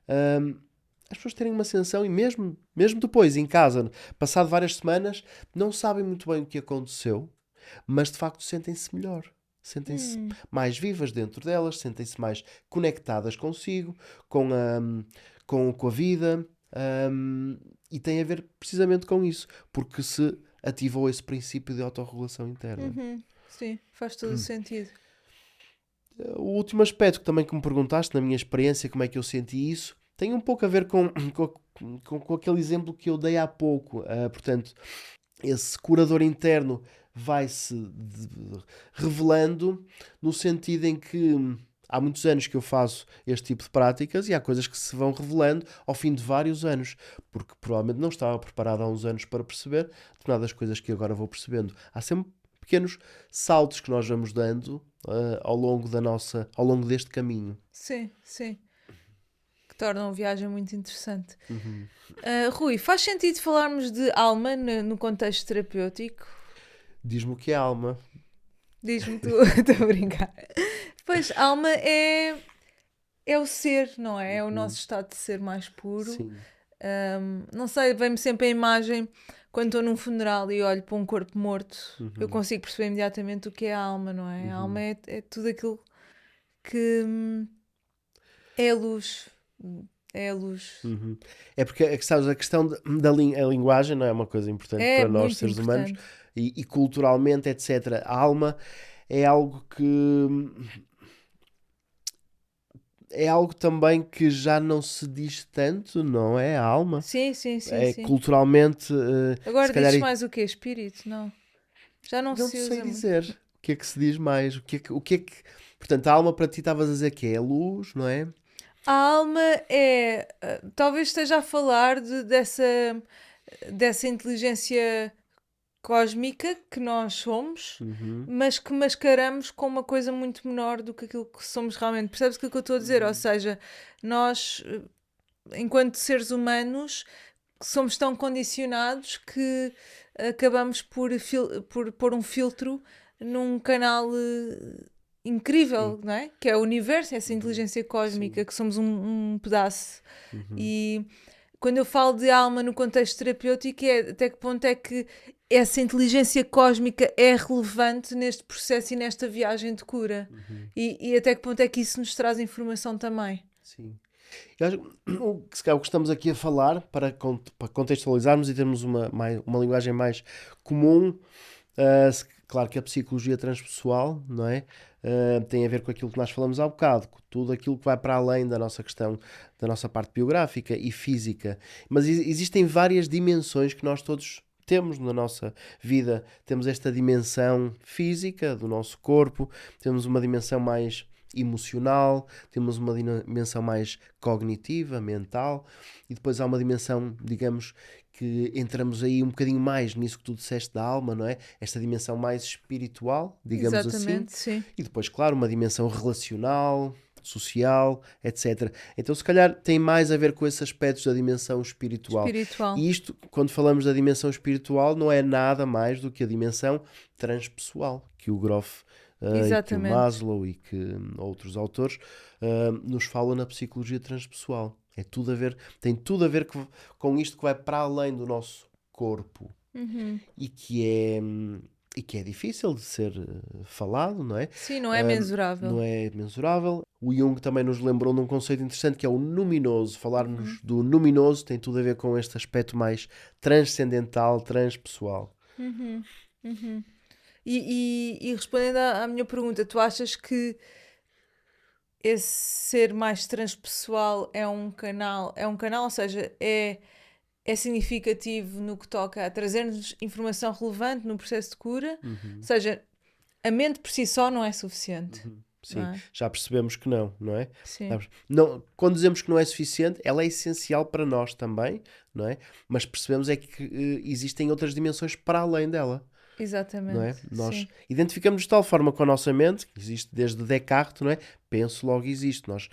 as pessoas terem uma sensação e mesmo depois, em casa, passado várias semanas, não sabem muito bem o que aconteceu, mas de facto sentem-se melhor. Sentem-se mais vivas dentro delas, sentem-se mais conectadas consigo, com a vida, e tem a ver precisamente com isso, porque se ativou esse princípio de autorregulação interna. Uhum. Sim, faz todo o sentido. O último aspecto que também me perguntaste, na minha experiência, como é que eu senti isso, tem um pouco a ver com aquele exemplo que eu dei há pouco. Portanto, esse curador interno vai-se revelando no sentido em que há muitos anos que eu faço este tipo de práticas e há coisas que se vão revelando ao fim de vários anos, porque provavelmente não estava preparado há uns anos para perceber determinadas coisas que agora vou percebendo. Há sempre pequenos saltos que nós vamos dando ao longo deste caminho. Sim, sim. Que tornam a viagem muito interessante. Rui, faz sentido falarmos de alma no contexto terapêutico? Diz-me o que é alma. Diz-me tu, estou a brincar. Pois, alma é o ser, não é? É o nosso estado de ser mais puro. Sim. Não sei, vem-me sempre a imagem quando estou num funeral e olho para um corpo morto, eu consigo perceber imediatamente o que é a alma, não é? A alma é tudo aquilo que é a luz. É a luz. É porque sabes, a questão a linguagem não é uma coisa importante É para nós, muito seres importante. humanos, e culturalmente, etc. A alma é algo também que já não se diz tanto, não é? A alma Sim, sim, sim, é sim. culturalmente, Agora se calhar, dizes mais o quê? Espírito? Não. Já não não se sei usa muito. dizer o que é que se diz mais, portanto, a alma para ti estavas a dizer que é a luz, não é? A alma é. Talvez esteja a falar dessa inteligência cósmica que nós somos, mas que mascaramos com uma coisa muito menor do que aquilo que somos realmente. Percebes aquilo que eu estou a dizer? Ou seja, nós, enquanto seres humanos, somos tão condicionados que acabamos por pôr um filtro num canal incrível, não é? Que é o universo, essa inteligência cósmica, que somos um pedaço. E quando eu falo de alma no contexto terapêutico, é até que ponto é que essa inteligência cósmica é relevante neste processo e nesta viagem de cura? E até que ponto é que isso nos traz informação também? Sim. Eu acho que se calhar o que estamos aqui a falar, para contextualizarmos e termos uma linguagem mais comum, claro que a psicologia transpessoal, não é? tem a ver com aquilo que nós falamos há bocado, com tudo aquilo que vai para além da nossa questão, da nossa parte biográfica e física. Mas existem várias dimensões que nós todos temos na nossa vida. Temos esta dimensão física do nosso corpo, temos uma dimensão mais emocional, temos uma dimensão mais cognitiva, mental, e depois há uma dimensão, digamos, que entramos aí um bocadinho mais nisso que tu disseste da alma, não é? Esta dimensão mais espiritual, digamos assim. Exatamente, sim. E depois, claro, uma dimensão relacional, social, etc. Então, se calhar, tem mais a ver com esses aspectos da dimensão espiritual. Espiritual. E isto, quando falamos da dimensão espiritual, não é nada mais do que a dimensão transpessoal, que o Groff e que o Exatamente. Maslow e que outros autores nos falam na psicologia transpessoal. É tudo a ver, tem tudo a ver com isto que vai para além do nosso corpo Uhum. e que é difícil de ser falado, não é? Sim, não é mensurável. Não é mensurável. O Jung também nos lembrou de um conceito interessante que é o luminoso. Falarmos do luminoso tem tudo a ver com este aspecto mais transcendental, transpessoal. Uhum. Uhum. E respondendo à minha pergunta, tu achas que esse ser mais transpessoal é um canal, ou seja, é significativo no que toca a trazer-nos informação relevante no processo de cura? Ou seja, a mente por si só não é suficiente. Sim, Não é? já percebemos que não é? Sim, Não, quando dizemos que não é suficiente, ela é essencial para nós também, não é? Mas percebemos é que existem outras dimensões para além dela. Não é? exatamente. Nós Sim. identificamos de tal forma com a nossa mente, que existe desde Descartes, não é? Penso, logo existe. Nós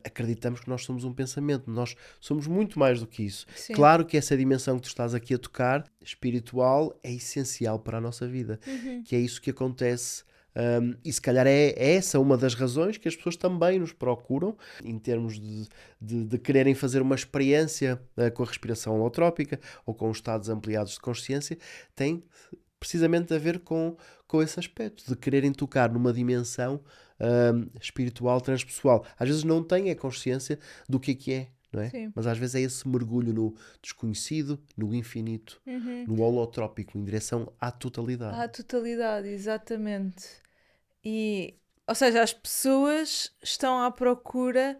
acreditamos que nós somos um pensamento, nós somos muito mais do que isso. Sim. Claro que essa dimensão que tu estás aqui a tocar, espiritual, é essencial para a nossa vida, que é isso que acontece. E se calhar é essa uma das razões que as pessoas também nos procuram em termos de quererem fazer uma experiência com a respiração holotrópica ou com estados ampliados de consciência, tem precisamente a ver com esse aspecto de quererem tocar numa dimensão espiritual, transpessoal. Às vezes não têm a consciência do que é, não é? Sim. Mas às vezes é esse mergulho no desconhecido, no infinito, no holotrópico, em direção à totalidade. À totalidade, exatamente. E, ou seja, as pessoas estão à procura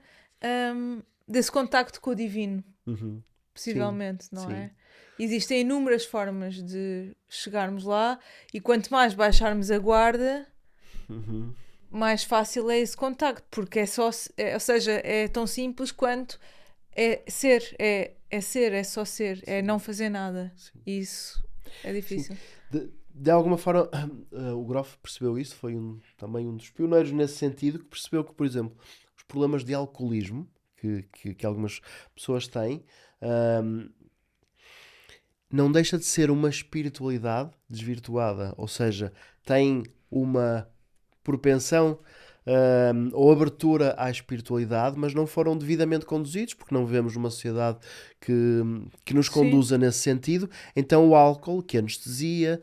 desse contacto com o divino, Uhum. possivelmente, não sim. é? Existem inúmeras formas de chegarmos lá e quanto mais baixarmos a guarda, mais fácil é esse contacto, porque é só, ou seja, é tão simples quanto é ser, é só ser, é não fazer nada. Isso é difícil. De alguma forma, o Groff percebeu isso, foi também um dos pioneiros nesse sentido, que percebeu que, por exemplo, os problemas de alcoolismo que algumas pessoas têm, não deixa de ser uma espiritualidade desvirtuada, ou seja, tem uma propensão ou abertura à espiritualidade, mas não foram devidamente conduzidos, porque não vivemos numa sociedade que nos conduza nesse sentido. Então o álcool, que anestesia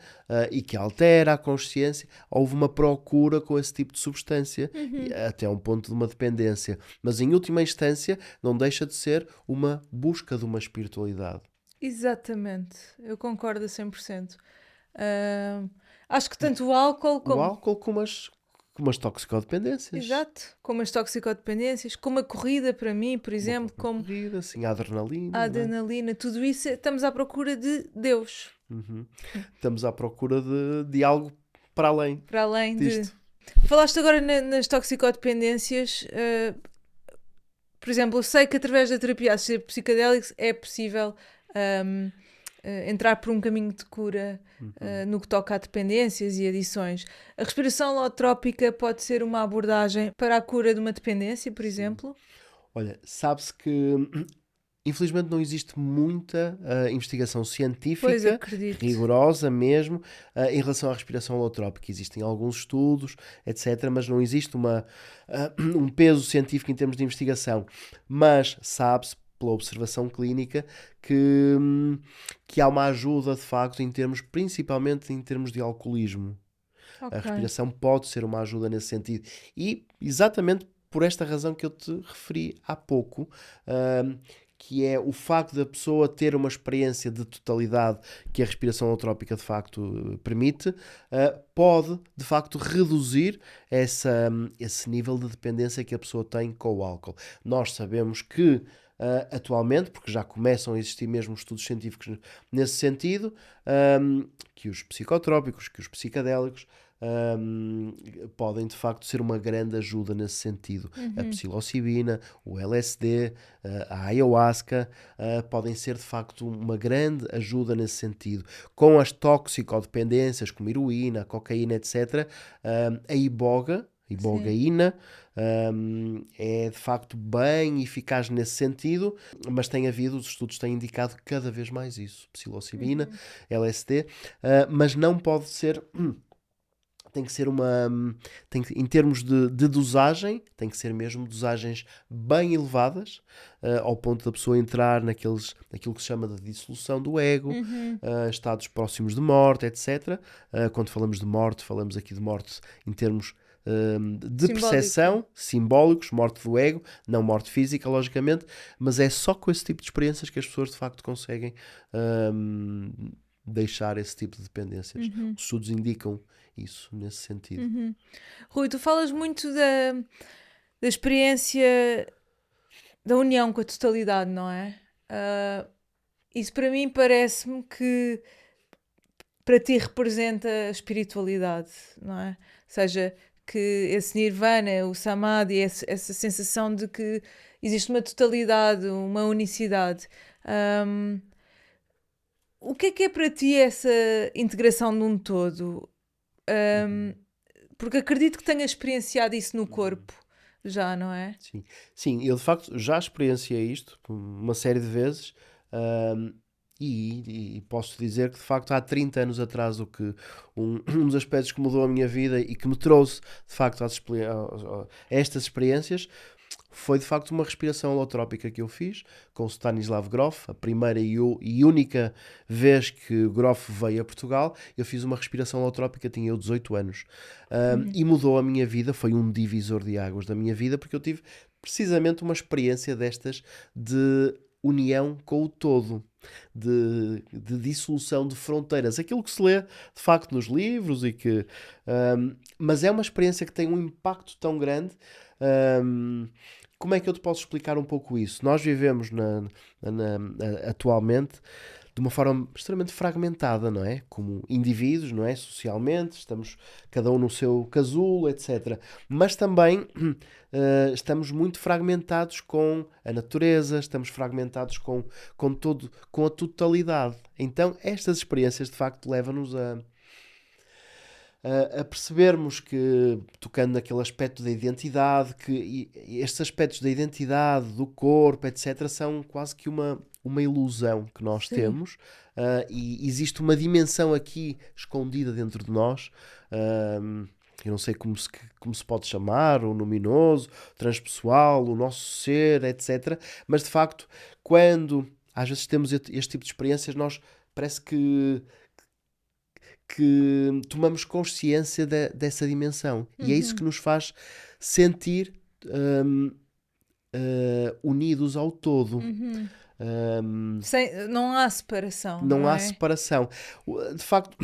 e que altera a consciência, houve uma procura com esse tipo de substância, até um ponto de uma dependência. Mas em última instância, não deixa de ser uma busca de uma espiritualidade. Exatamente, eu concordo a 100%. Acho que tanto o álcool O álcool com umas toxicodependências. Exato, como as toxicodependências, como a corrida para mim, por exemplo, como Corrida, assim, a adrenalina. a adrenalina, tudo isso, estamos à procura de Deus. Estamos à procura de algo para além. Para além disto. Falaste agora nas toxicodependências. Por exemplo, eu sei que através da terapia assistida por psicodélicos é possível entrar por um caminho de cura no que toca a dependências e adições. A respiração holotrópica pode ser uma abordagem para a cura de uma dependência, por exemplo? Olha, sabe-se que infelizmente não existe muita investigação científica, rigorosa mesmo, em relação à respiração holotrópica. Existem alguns estudos, etc., mas não existe um peso científico em termos de investigação. Mas sabe-se, pela observação clínica, que há uma ajuda, de facto, principalmente em termos de alcoolismo. Okay. A respiração pode ser uma ajuda nesse sentido. E, exatamente por esta razão que eu te referi há pouco, que é o facto da pessoa ter uma experiência de totalidade que a respiração holotrópica de facto permite, pode de facto reduzir esse nível de dependência que a pessoa tem com o álcool. Nós sabemos que atualmente, porque já começam a existir mesmo estudos científicos nesse sentido, que os psicotrópicos, que os psicadélicos podem de facto ser uma grande ajuda nesse sentido. A psilocibina, o LSD, a ayahuasca podem ser de facto uma grande ajuda nesse sentido. Com as toxicodependências como heroína, cocaína, etc., a ibogaína é de facto bem eficaz nesse sentido, mas os estudos têm indicado cada vez mais isso, psilocibina, LSD, mas não pode ser tem que ser em termos de dosagem, tem que ser mesmo dosagens bem elevadas, ao ponto da pessoa entrar naquilo que se chama de dissolução do ego, estados próximos de morte, etc. Quando falamos de morte, falamos aqui de morte em termos de percepção, simbólicos, morte do ego, não morte física, logicamente, mas é só com esse tipo de experiências que as pessoas de facto conseguem deixar esse tipo de dependências. Os estudos indicam isso, nesse sentido. Rui, tu falas muito da experiência da união com a totalidade, não é? Isso para mim parece-me que para ti representa a espiritualidade, não é? Ou seja, que esse nirvana, o samadhi, essa sensação de que existe uma totalidade, uma unicidade. O que é para ti essa integração de um todo? Porque acredito que tenhas experienciado isso no corpo já, não é? Sim, eu de facto já experienciei isto uma série de vezes, e posso dizer que de facto há 30 anos atrás um dos aspectos que mudou a minha vida e que me trouxe de facto a estas experiências foi de facto uma respiração holotrópica que eu fiz com o Stanislav Grof, a primeira e única vez que o Grof veio a Portugal. Eu fiz uma respiração holotrópica, tinha eu 18 anos, e mudou a minha vida, foi um divisor de águas da minha vida, porque eu tive precisamente uma experiência destas de união com o todo, de dissolução de fronteiras, aquilo que se lê de facto nos livros mas é uma experiência que tem um impacto tão grande. Como é que eu te posso explicar um pouco isso? Nós vivemos atualmente de uma forma extremamente fragmentada, não é? Como indivíduos, não é? Socialmente, estamos cada um no seu casulo, etc. Mas também estamos muito fragmentados com a natureza, estamos fragmentados com a totalidade. Então, estas experiências, de facto, levam-nos a percebermos que, tocando naquele aspecto da identidade, que estes aspectos da identidade, do corpo, etc., são quase que uma ilusão que nós temos, e existe uma dimensão aqui escondida dentro de nós, eu não sei como se pode chamar, o luminoso, o transpessoal, o nosso ser, etc., mas de facto, quando às vezes temos este tipo de experiências, nós parece que tomamos consciência dessa dimensão. E é isso que nos faz sentir unidos ao todo. Não há separação. Não há separação. De facto,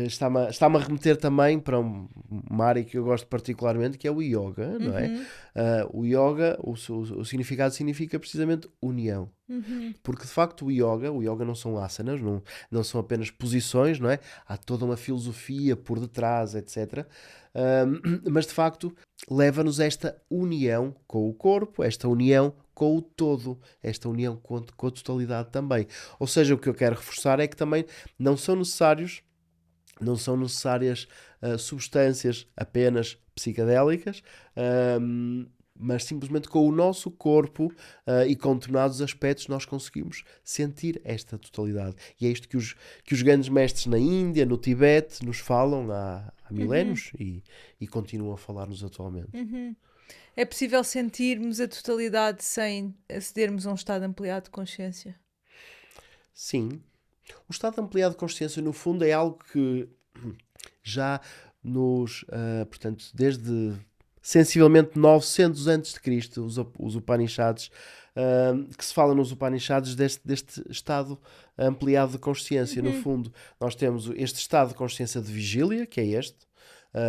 está-me a remeter também para uma área que eu gosto particularmente, que é o yoga, não é? O yoga, o significado significa precisamente união. Porque de facto o yoga não são asanas, não são apenas posições, não é? Há toda uma filosofia por detrás, etc. Mas de facto leva-nos a esta união com o corpo, esta união com o todo, esta união com a totalidade também. Ou seja, o que eu quero reforçar é que também não são necessárias substâncias apenas psicadélicas, mas simplesmente com o nosso corpo e com determinados aspectos nós conseguimos sentir esta totalidade. E é isto que os grandes mestres na Índia, no Tibete, nos falam há milénios e continuam a falar-nos atualmente. É possível sentirmos a totalidade sem acedermos a um estado ampliado de consciência? Sim. O estado ampliado de consciência, no fundo, é algo que já portanto, desde sensivelmente 900 a.C., os Upanishads que se fala nos Upanishads deste estado ampliado de consciência. No fundo, nós temos este estado de consciência de vigília, que é este,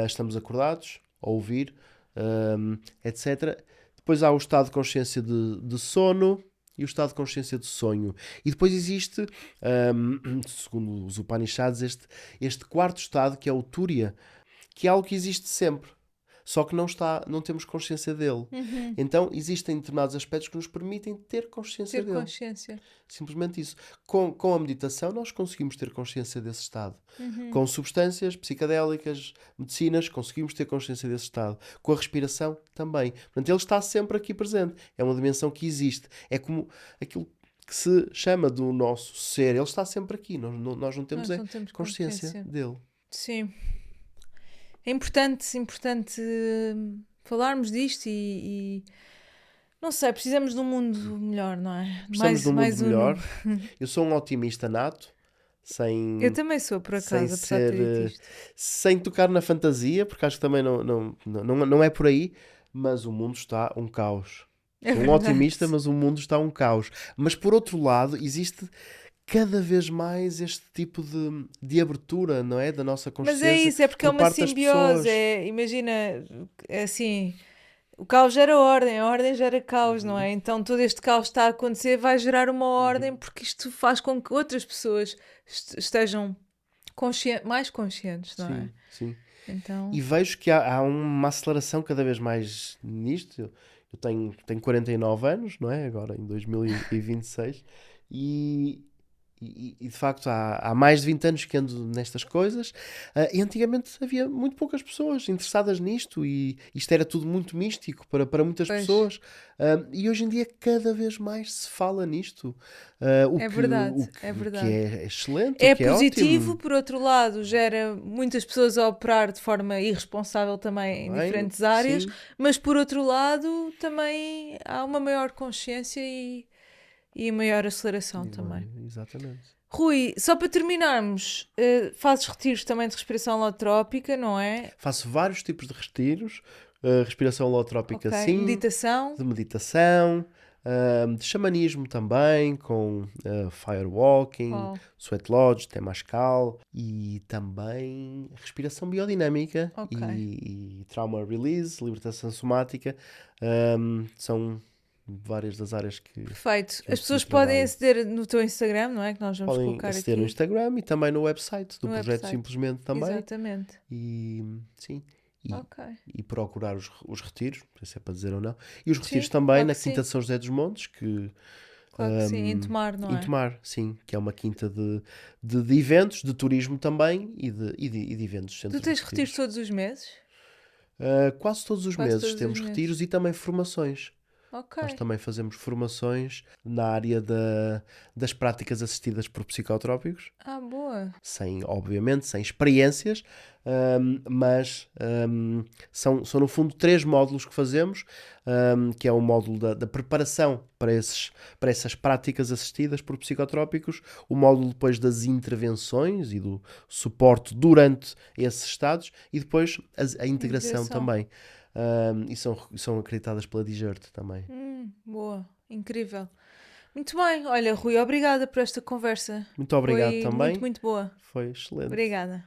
estamos acordados, a ouvir, etc. Depois há o estado de consciência de sono e o estado de consciência de sonho. E depois existe, segundo os Upanishads, este quarto estado, que é o Turiya, que é algo que existe sempre, só que não temos consciência dele. Então existem determinados aspectos que nos permitem ter consciência Ter dele. consciência. Simplesmente isso. Com a meditação nós conseguimos ter consciência desse estado. Com substâncias psicadélicas, medicinas, conseguimos ter consciência desse estado. Com a respiração também. Portanto, ele está sempre aqui presente. É uma dimensão que existe. É como aquilo que se chama do nosso ser. Ele está sempre aqui. Nós não temos, Nós não temos consciência dele. Sim. É importante falarmos disto e não sei, precisamos de um mundo melhor, não é? Precisamos de um mundo um melhor. Eu sou um otimista nato, Eu também sou, por acaso, apesar de ter dito isto. sem tocar na fantasia, porque acho que também não é por aí, mas o mundo está um caos. É Sou um verdade. otimista, mas o mundo está um caos. Mas por outro lado, existe cada vez mais este tipo de abertura, não é? Da nossa consciência. Mas é isso, é porque é por uma parte das simbiose. pessoas. Imagina, é assim, o caos gera ordem, a ordem gera caos, não é? Então todo este caos está a acontecer, vai gerar uma ordem, porque isto faz com que outras pessoas estejam mais conscientes, não é? Sim. Então, E vejo que há uma aceleração cada vez mais nisto. Eu tenho 49 anos, não é? Agora em 2026. E de facto há mais de 20 anos que ando nestas coisas. E antigamente havia muito poucas pessoas interessadas nisto. E isto era tudo muito místico para muitas Pois. pessoas. E hoje em dia cada vez mais se fala nisto. É verdade, Que é verdade. é excelente, é o que é positivo, ótimo. por outro lado, gera muitas pessoas a operar de forma irresponsável também em Bem, diferentes áreas, sim. mas por outro lado também há uma maior consciência e maior aceleração também. Exatamente. Rui, só para terminarmos, fazes retiros também de respiração holotrópica, não é? Faço vários tipos de retiros. Respiração holotrópica, Ok. sim. Meditação. De meditação. De xamanismo também, com firewalking, Uau. sweat lodge, temazcal. E também respiração biodinâmica Ok. e trauma release, libertação somática. São várias das áreas que Perfeito. eu As pessoas trabalho. podem aceder no teu Instagram, não é? Que nós vamos Podem colocar aceder aqui. no Instagram e também no website do No projeto website. Simplesmente também. Exatamente. E sim. Ok. E procurar os retiros, não sei se é para dizer ou não. E os retiros Sim, também claro na que Quinta sim. de São José dos Montes, que Claro que sim. Em Tomar, não é? em Tomar, sim, que é uma quinta de eventos, de turismo também e de eventos. Tu Centros de tens retiros todos os meses? Quase todos os Quase meses todos os temos meses. retiros e também formações. Ok. Nós também fazemos formações na área das práticas assistidas por psicotrópicos, Ah, boa. obviamente, sem experiências, mas são no fundo 3 módulos que fazemos, que é o módulo da preparação para essas práticas assistidas por psicotrópicos, o módulo depois das intervenções e do suporte durante esses estados e depois a integração também. E são acreditadas pela Digert também. Boa. Incrível. Muito bem. Olha, Rui, obrigada por esta conversa. Muito obrigado Foi também. muito, muito boa. Foi excelente. Obrigada.